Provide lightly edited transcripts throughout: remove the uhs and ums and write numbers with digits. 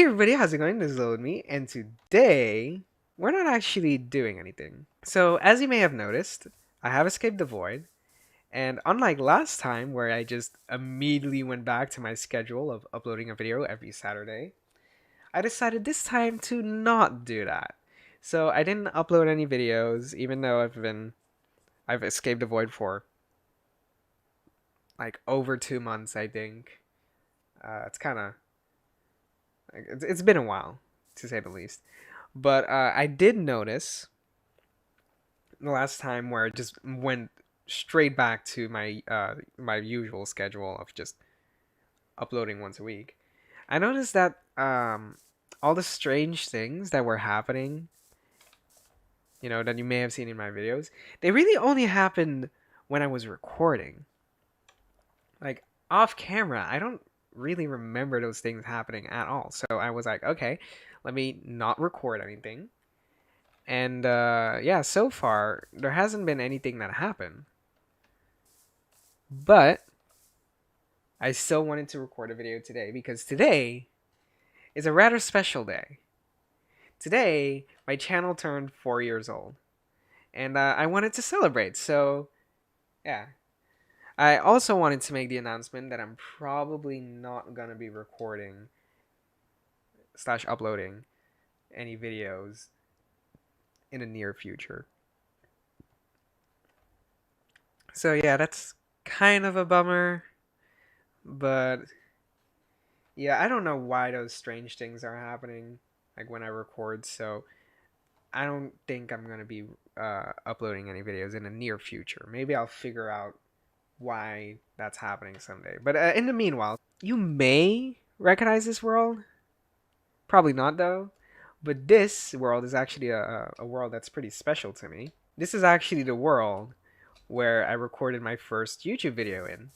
Hey everybody, how's it going? This is LittleOldMii, and today we're not actually doing anything. So, as you may have noticed, I have escaped the void, and unlike last time where I just immediately went back to my schedule of uploading a video every Saturday, I decided this time to not do that. So, I didn't upload any videos, even though I've escaped the void for like over 2 months, I think. It's kind of it's been a while, to say the least. But I did notice the last time where I just went straight back to my usual schedule of just uploading once a week. I noticed that all the strange things that were happening, that you may have seen in my videos, they really only happened when I was recording. Like off camera, I don't really remember those things happening at all. So I was like, okay, let me not record anything. And yeah, so far there hasn't been anything that happened. But I still wanted to record a video today because today is a rather special day. Today, my channel turned 4 years old, and I wanted to celebrate. So yeah, I also wanted to make the announcement that I'm probably not gonna be recording slash uploading any videos in the near future. So yeah, that's kind of a bummer, but yeah, I don't know why those strange things are happening, like when I record. So I don't think I'm gonna be uploading any videos in the near future. Maybe I'll figure out why that's happening someday. But in the meanwhile, you may recognize this world. Probably not though. But this world is actually a world that's pretty special to me. This is actually the world where I recorded my first YouTube video in.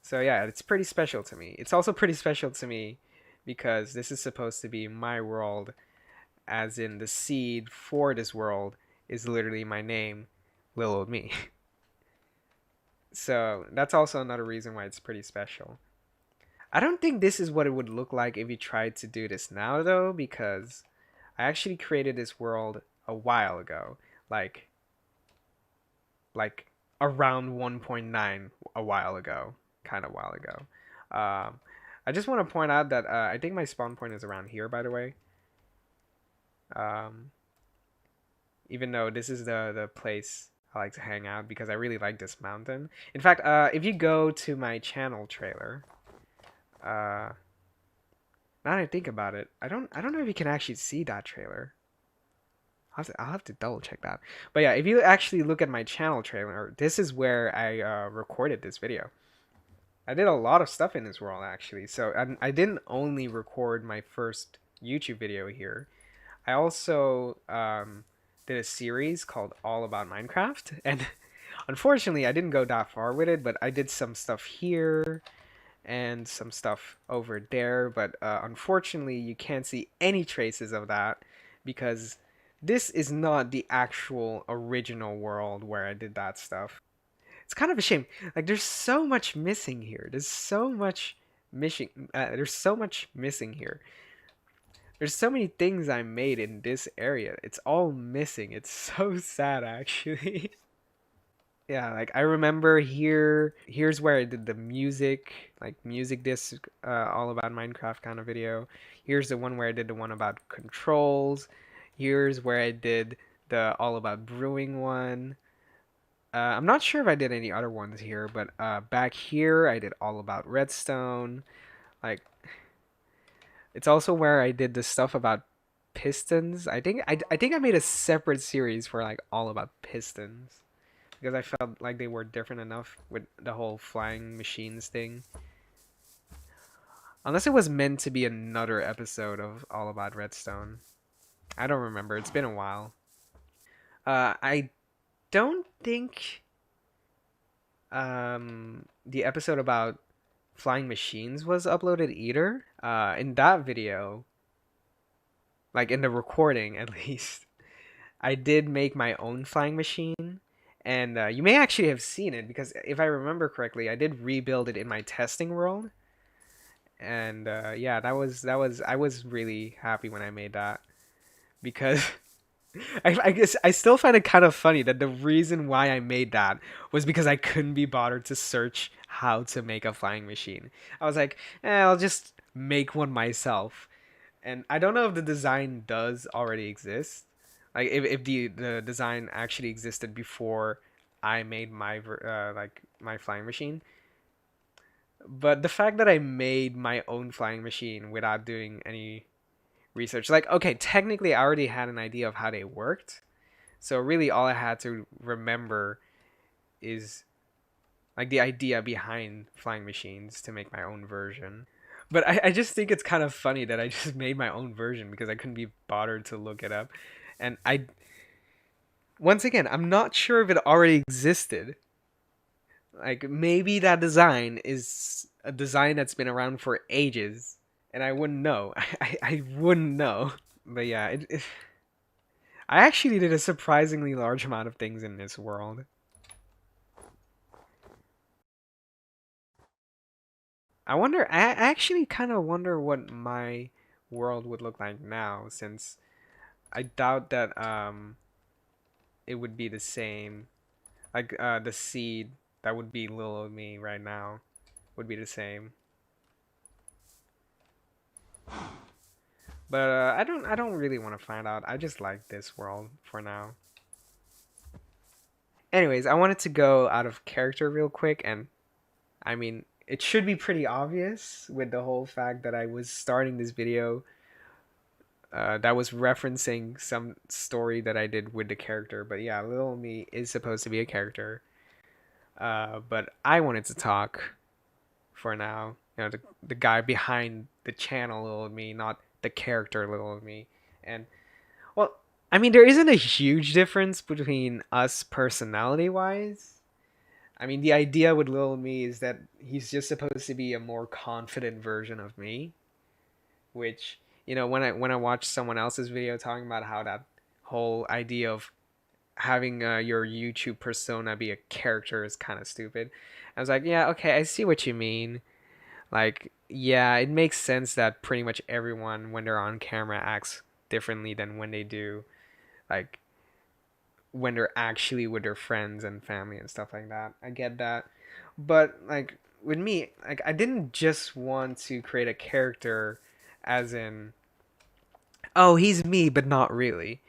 So yeah, it's pretty special to me. It's also pretty special to me because this is supposed to be my world, as in the seed for this world is literally my name, LittleOldMii. So that's also another reason why it's pretty special. I don't think this is what it would look like if you tried to do this now though, because I actually created this world a while ago. Like around 1.9 a while ago. Kind of while ago. I just want to point out that I think my spawn point is around here, by the way. Um, Even though this is the place I like to hang out because I really like this mountain. In fact, if you go to my channel trailer, now that I think about it, I don't know if you can actually see that trailer. I'll have to double check that. But yeah, if you actually look at my channel trailer, this is where I recorded this video. I did a lot of stuff in this world actually. So I didn't only record my first YouTube video here. I also did a series called All About Minecraft, and unfortunately I didn't go that far with it, but I did some stuff here and some stuff over there, but unfortunately you can't see any traces of that because this is not the actual original world where I did that stuff. It's kind of a shame. Like there's so much missing here. There's so much missing here. There's so many things I made in this area. It's all missing. It's so sad actually. Yeah, like I remember here's where I did the music, like music disc, all about Minecraft kind of video. Here's the one where I did the one about controls. Here's where I did the all about brewing one. I'm not sure if I did any other ones here, but back here I did all about redstone. Like it's also where I did the stuff about pistons. I think I made a separate series for like all about pistons because I felt like they were different enough with the whole flying machines thing. Unless it was meant to be another episode of all about redstone. I don't remember. It's been a while. I don't think the episode about flying machines was uploaded either. In that video, like in the recording at least, I did make my own flying machine, and you may actually have seen it because if I remember correctly, I did rebuild it in my testing world, And yeah, that was I was really happy when I made that because I guess I still find it kind of funny that the reason why I made that was because I couldn't be bothered to search how to make a flying machine. I was like, I'll just make one myself. And I don't know if the design does already exist. Like if the design actually existed before I made my like my flying machine. But the fact that I made my own flying machine without doing any research, like okay, technically I already had an idea of how they worked. So really all I had to remember is like the idea behind flying machines to make my own version. But I just think it's kind of funny that I just made my own version because I couldn't be bothered to look it up. And I, once again, I'm not sure if it already existed. Like maybe that design is a design that's been around for ages, and I wouldn't know. I wouldn't know. But yeah, I actually did a surprisingly large amount of things in this world. I actually kind of wonder what my world would look like now, since I doubt that it would be the same. Like the seed that would be little me right now would be the same. But I don't really want to find out. I just like this world for now. Anyways, I wanted to go out of character real quick, and I mean it should be pretty obvious with the whole fact that I was starting this video that was referencing some story that I did with the character. But yeah, Little Me is supposed to be a character. But I wanted to talk for now. The guy behind the channel Little Me, not the character Little Me. And well, I mean, there isn't a huge difference between us personality wise. I mean, the idea with Little Me is that he's just supposed to be a more confident version of me, which when I watch someone else's video talking about how that whole idea of having your YouTube persona be a character is kind of stupid. I was like, yeah, okay, I see what you mean. Like, yeah, it makes sense that pretty much everyone when they're on camera acts differently than when they do like when they're actually with their friends and family and stuff like that. I get that. But like with me, like I didn't just want to create a character as in oh, he's me, but not really.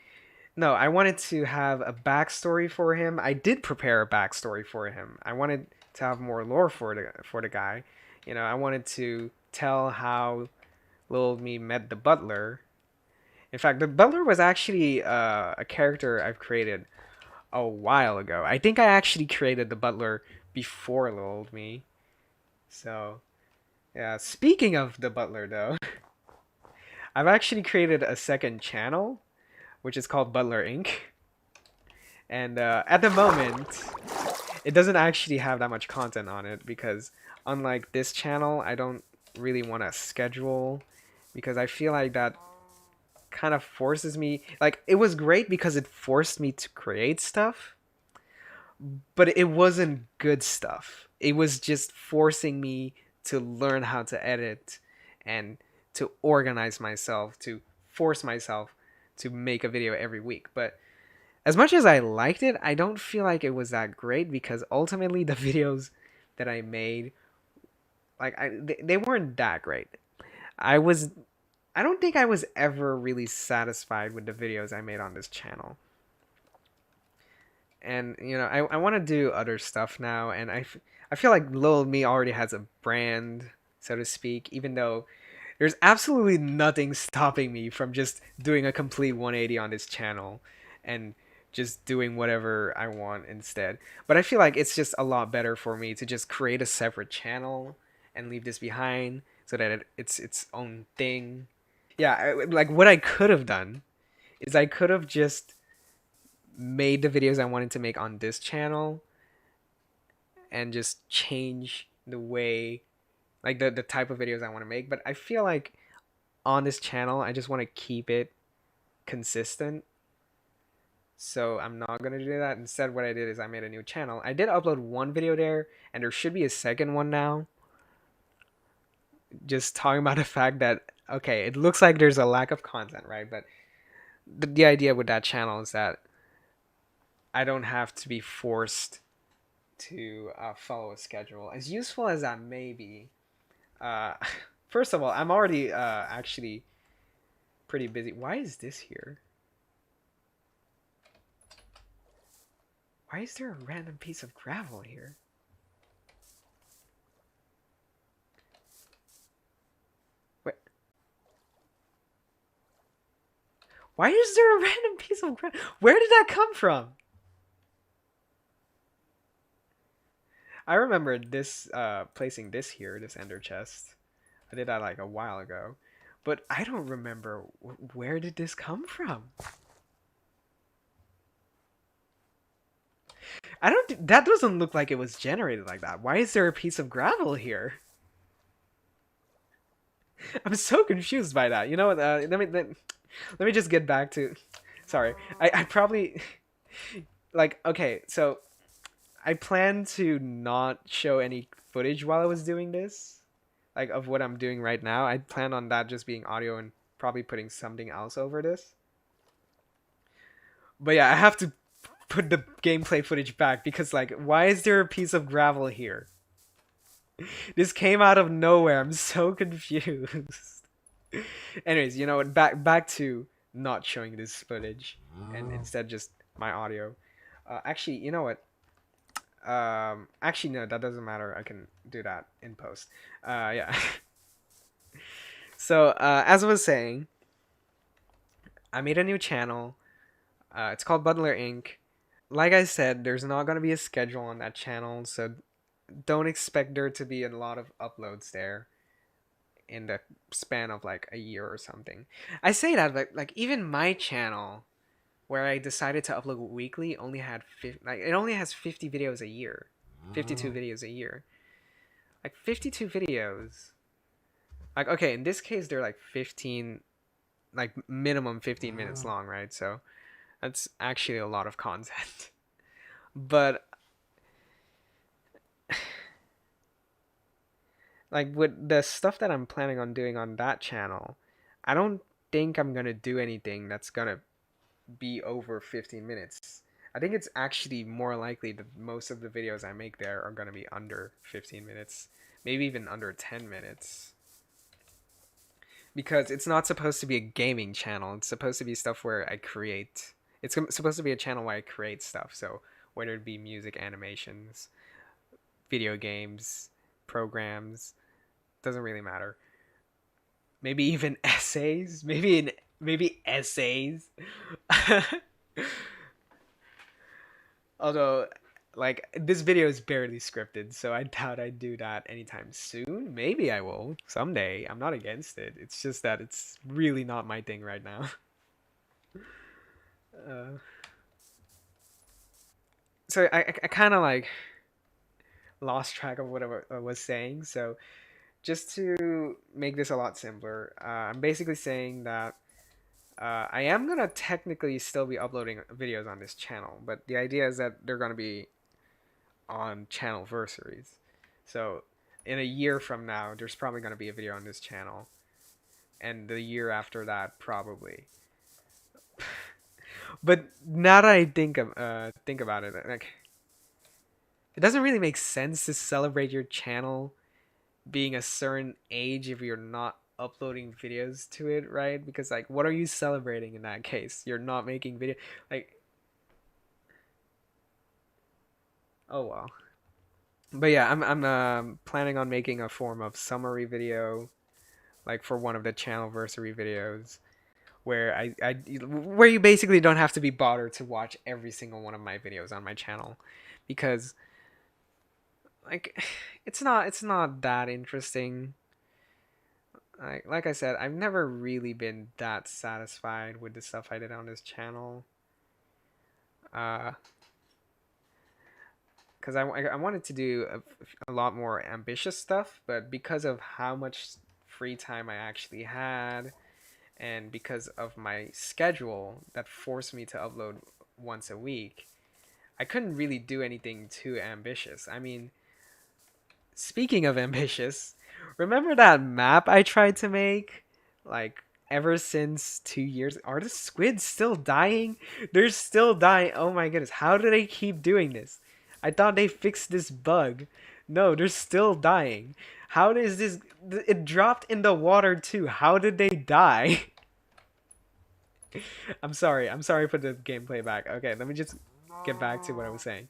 No, I wanted to have a backstory for him. I did prepare a backstory for him. I wanted to have more lore for the guy. I wanted to tell how Little Me met the butler. In fact, the butler was actually a character I've created a while ago. I think I actually created the butler before Little Me. So yeah. Speaking of the butler, though, I've actually created a second channel, which is called Butler Inc. And at the moment, it doesn't actually have that much content on it because, unlike this channel, I don't really want to schedule because I feel like that kind of forces me. Like, it was great because it forced me to create stuff, but it wasn't good stuff. It was just forcing me to learn how to edit and to organize myself, to force myself to make a video every week. But as much as I liked it, I don't feel like it was that great because ultimately the videos that I made, like they weren't that great. I was I don't think I was ever really satisfied with the videos I made on this channel. And I want to do other stuff now, and I feel like Little Me already has a brand, so to speak, even though there's absolutely nothing stopping me from just doing a complete 180 on this channel and just doing whatever I want instead. But I feel like it's just a lot better for me to just create a separate channel and leave this behind so that it's its own thing. Yeah, like what I could have done is I could have just made the videos I wanted to make on this channel and just change the way like the type of videos I want to make. But I feel like on this channel I just want to keep it consistent, so I'm not gonna do that. Instead, what I did is I made a new channel. I did upload one video there, and there should be a second one now. just talking about the fact that okay, it looks like there's a lack of content, right? But the idea with that channel is that I don't have to be forced to follow a schedule. As useful as that may be, uh, first of all, I'm already actually pretty busy. Why is this here? Why is there a random piece of gravel here? Wait, why is there a random piece of gravel? Where did that come from? I remember this placing this here, this ender chest. I did that like a while ago, but I don't remember where did this come from. I don't. That doesn't look like it was generated like that. Why is there a piece of gravel here? I'm so confused by that. You know what? Let me just get back to. Sorry, I probably like okay. So I plan to not show any footage while I was doing this, like of what I'm doing right now. I plan on that just being audio and probably putting something else over this. But yeah, I have to put the gameplay footage back because like, why is there a piece of gravel here? This came out of nowhere. I'm so confused. Anyways, you know what? Back to not showing this footage and instead just my audio. Actually, you know what? Actually, no, that doesn't matter. I can do that in post. Yeah. So, as I was saying, I made a new channel. It's called Butler Inc. Like I said, there's not gonna be a schedule on that channel, so don't expect there to be a lot of uploads there in the span of like a year or something. I say that like even my channel where I decided to upload weekly only had like it only has 50 videos a year. 52 videos a year. Like 52 videos. Like okay, in this case they're like 15 like minimum 15 minutes long, right? So that's actually a lot of content. But like with the stuff that I'm planning on doing on that channel, I don't think I'm gonna do anything that's gonna be over 15 minutes. I think it's actually more likely that most of the videos I make there are gonna be under 15 minutes, maybe even under 10 minutes. Because it's not supposed to be a gaming channel. It's supposed to be stuff where I create. It's supposed to be a channel where I create stuff. So whether it be music, animations, video games, programs, doesn't really matter. Maybe even essays. Maybe essays. Although, like this video is barely scripted, so I doubt I'd do that anytime soon. Maybe I will someday. I'm not against it. It's just that it's really not my thing right now. Uh, so I kind of like lost track of what I was saying. So just to make this a lot simpler, I'm basically saying that I am gonna technically still be uploading videos on this channel, but the idea is that they're gonna be on channel versaries. So in a year from now, there's probably gonna be a video on this channel, and the year after that, probably. But now that I think about it, like it doesn't really make sense to celebrate your channel being a certain age if you're not uploading videos to it, right? Because like what are you celebrating in that case? You're not making video like oh well. But yeah, I'm planning on making a form of summary video like for one of the channelversary videos where I where you basically don't have to be bothered to watch every single one of my videos on my channel because like it's not that interesting. Like I said, I've never really been that satisfied with the stuff I did on this channel. Uh, because I wanted to do a lot more ambitious stuff, but because of how much free time I actually had, and because of my schedule that forced me to upload once a week, I couldn't really do anything too ambitious. I mean, Speaking of ambitious, remember that map I tried to make? Like, ever since 2 years? Are the squids still dying? They're still dying. Oh my goodness. How do they keep doing this? I thought they fixed this bug. No, they're still dying. How is this? It dropped in the water too. How did they die? I'm sorry. I'm sorry for the gameplay back. Okay, let me just get back to what I was saying.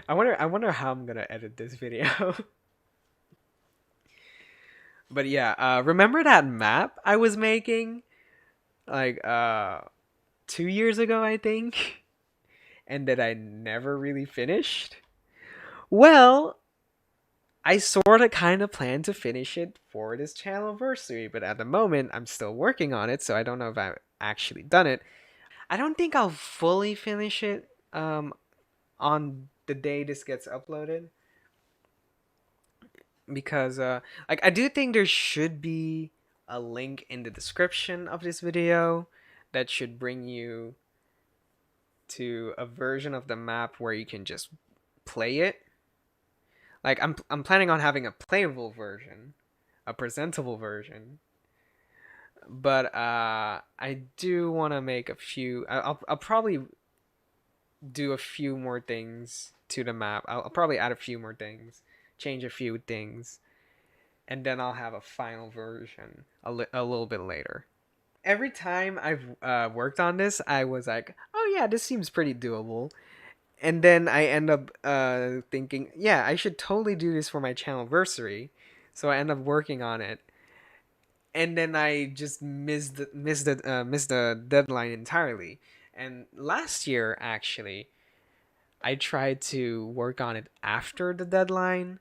I wonder how I'm gonna edit this video. But yeah, remember that map I was making like 2 years ago, I think, and that I never really finished? Well, I sort of kind of plan to finish it for this channel anniversary, but at the moment I'm still working on it, so I don't know if I've actually done it. I don't think I'll fully finish it on the day this gets uploaded because like I do think there should be a link in the description of this video that should bring you to a version of the map where you can just play it. Like I'm planning on having a playable version, a presentable version, but I do want to make a few. I'll probably do a few more things to the map. I'll probably add a few more things, change a few things, and then I'll have a final version a little bit later. Every time I've worked on this, I was like, oh yeah, this seems pretty doable. And then I end up thinking, yeah, I should totally do this for my channel anniversary. So I end up working on it, and then I just missed the deadline entirely. And last year, actually, I tried to work on it after the deadline,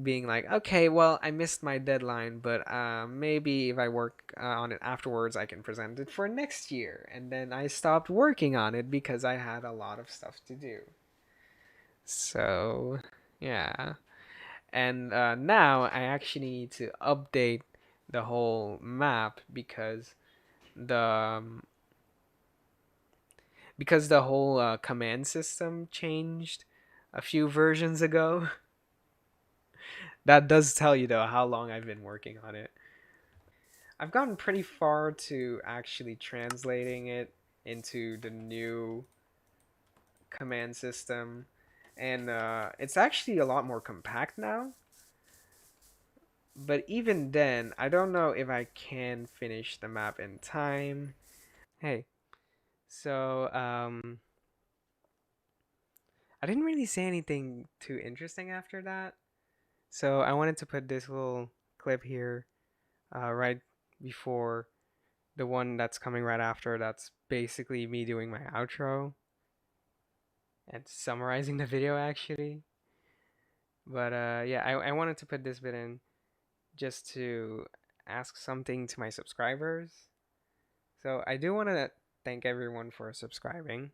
being like, okay, well, I missed my deadline, but maybe if I work on it afterwards, I can present it for next year. And then I stopped working on it because I had a lot of stuff to do. So, yeah. And now I actually need to update the whole map the um, because the whole command system changed a few versions ago. That does tell you though how long I've been working on it. I've gotten pretty far to actually translating it into the new command system, and it's actually a lot more compact now. But even then, I don't know if I can finish the map in time. Hey, so I didn't really say anything too interesting after that. So I wanted to put this little clip here right before the one that's coming right after. That's basically me doing my outro and summarizing the video actually. But yeah, I wanted to put this bit in just to ask something to my subscribers. So I do want to thank everyone for subscribing.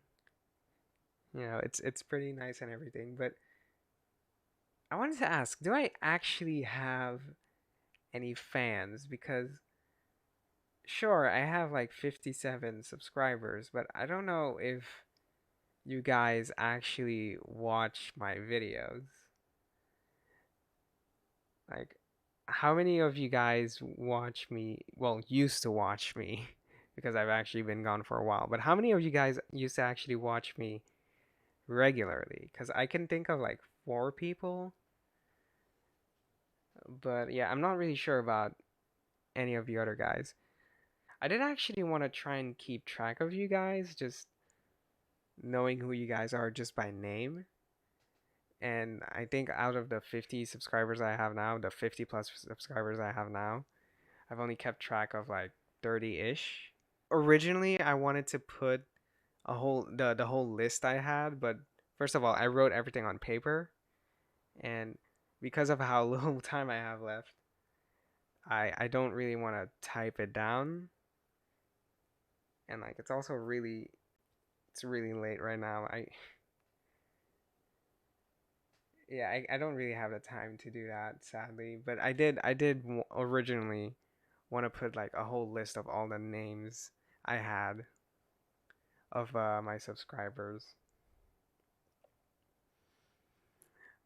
You know, it's pretty nice and everything, but I wanted to ask, do I actually have any fans? Because sure, I have like 57 subscribers, but I don't know if you guys actually watch my videos. Like, how many of you guys watch me? Well, used to watch me because I've actually been gone for a while. But how many of you guys used to actually watch me regularly? Because I can think of like 4 people. But yeah, I'm not really sure about any of the other guys. I did actually want to try and keep track of you guys, just knowing who you guys are just by name. And I think out of the 50 subscribers I have now, the 50 plus subscribers I have now, I've only kept track of like 30-ish. Originally, I wanted to put the whole list I had, but first of all, I wrote everything on paper, and because of how little time I have left, I don't really want to type it down, and like it's really late right now. I don't really have the time to do that, sadly, but I did originally want to put like a whole list of all the names I had of my subscribers.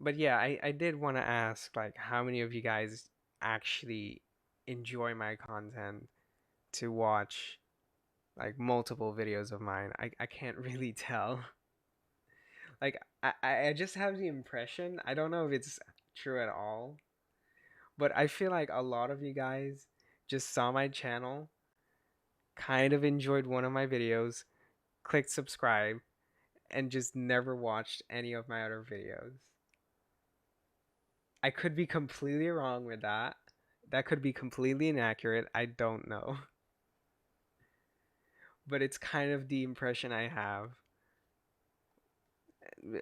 But yeah, I did want to ask, like, how many of you guys actually enjoy my content to watch like multiple videos of mine? I can't really tell. Like, I just have the impression, I don't know if it's true at all, but I feel like a lot of you guys just saw my channel, kind of enjoyed one of my videos, clicked subscribe, and just never watched any of my other videos. I could be completely wrong with that. That could be completely inaccurate. I don't know. But it's kind of the impression I have.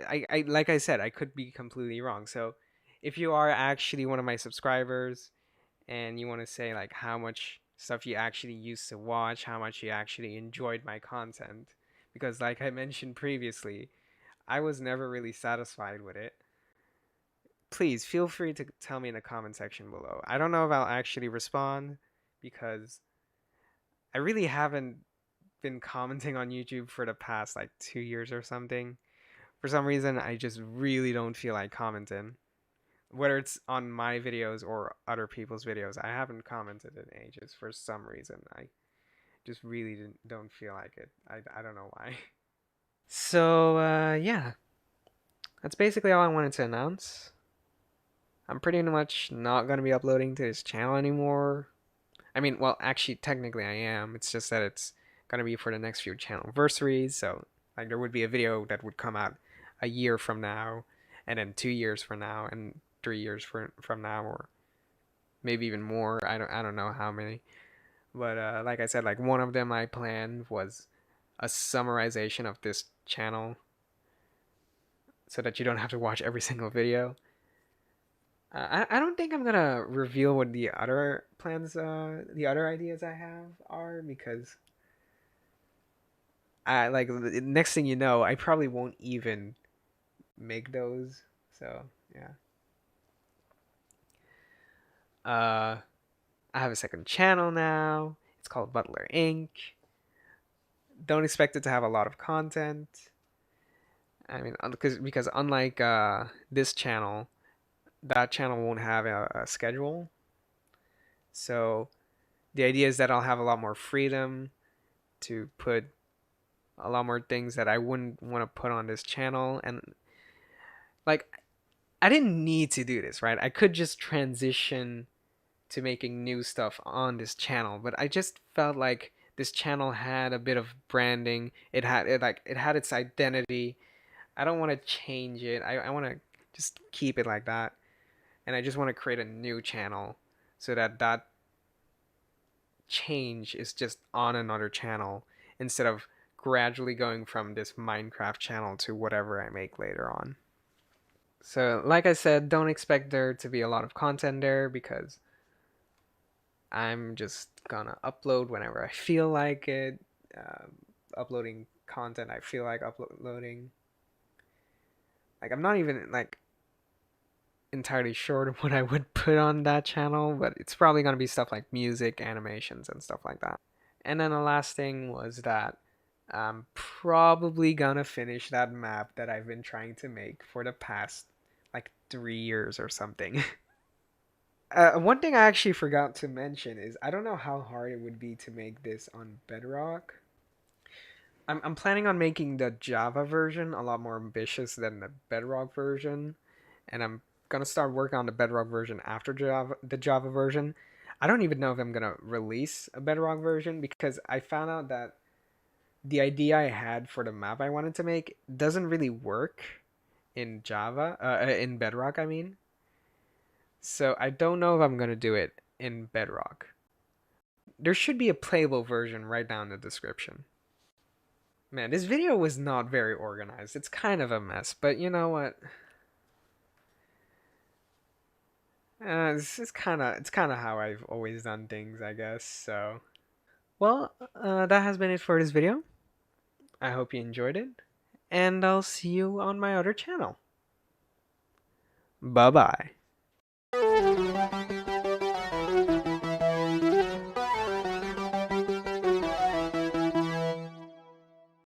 I like I said, I could be completely wrong. So if you are actually one of my subscribers and you want to say like how much stuff you actually used to watch, how much you actually enjoyed my content, because like I mentioned previously, I was never really satisfied with it. Please feel free to tell me in the comment section below. I don't know if I'll actually respond because I really haven't been commenting on YouTube for the past like 2 years or something. For some reason, I just really don't feel like commenting. Whether it's on my videos or other people's videos, I haven't commented in ages for some reason. I just really don't feel like it. I don't know why. So, yeah, that's basically all I wanted to announce. I'm pretty much not going to be uploading to this channel anymore. I mean, well, actually, technically I am. It's just that it's going to be for the next few channel anniversaries. So, like, there would be a video that would come out a year from now, and then 2 years from now, and 3 years from now, or maybe even more. I don't know how many. But like I said, like one of them I planned was a summarization of this channel so that you don't have to watch every single video. I don't think I'm gonna reveal what the other plans, the other ideas I have are because I like the next thing you know, I probably won't even make those. So yeah, uh, I have a second channel now. It's called Butler Inc. Don't expect it to have a lot of content. I mean, because unlike this channel, that channel won't have a schedule. So the idea is that I'll have a lot more freedom to put a lot more things that I wouldn't want to put on this channel. And like, I didn't need to do this, right? I could just transition to making new stuff on this channel, but I just felt like this channel had a bit of branding. It had its identity. I don't want to change it. I want to just keep it like that. And I just want to create a new channel so that that change is just on another channel instead of gradually going from this Minecraft channel to whatever I make later on. So, like I said, don't expect there to be a lot of content there because I'm just gonna upload whenever I feel like it. Uploading content I feel like uploading. Like, I'm not even like entirely sure what I would put on that channel, but it's probably gonna be stuff like music, animations, and stuff like that. And then the last thing was that I'm probably gonna finish that map that I've been trying to make for the past like 3 years or something. One thing I actually forgot to mention is I don't know how hard it would be to make this on Bedrock. I'm planning on making the Java version a lot more ambitious than the Bedrock version, and I'm gonna start working on the Bedrock version after the Java version. I don't even know if I'm gonna release a Bedrock version because I found out that the idea I had for the map I wanted to make doesn't really work in Java, in Bedrock, I mean. So I don't know if I'm gonna do it in Bedrock. There should be a playable version right down in the description. Man, this video was not very organized. It's kind of a mess, but you know what? It's kind of how I've always done things, I guess. So, well, that has been it for this video. I hope you enjoyed it, and I'll see you on my other channel. Bye bye.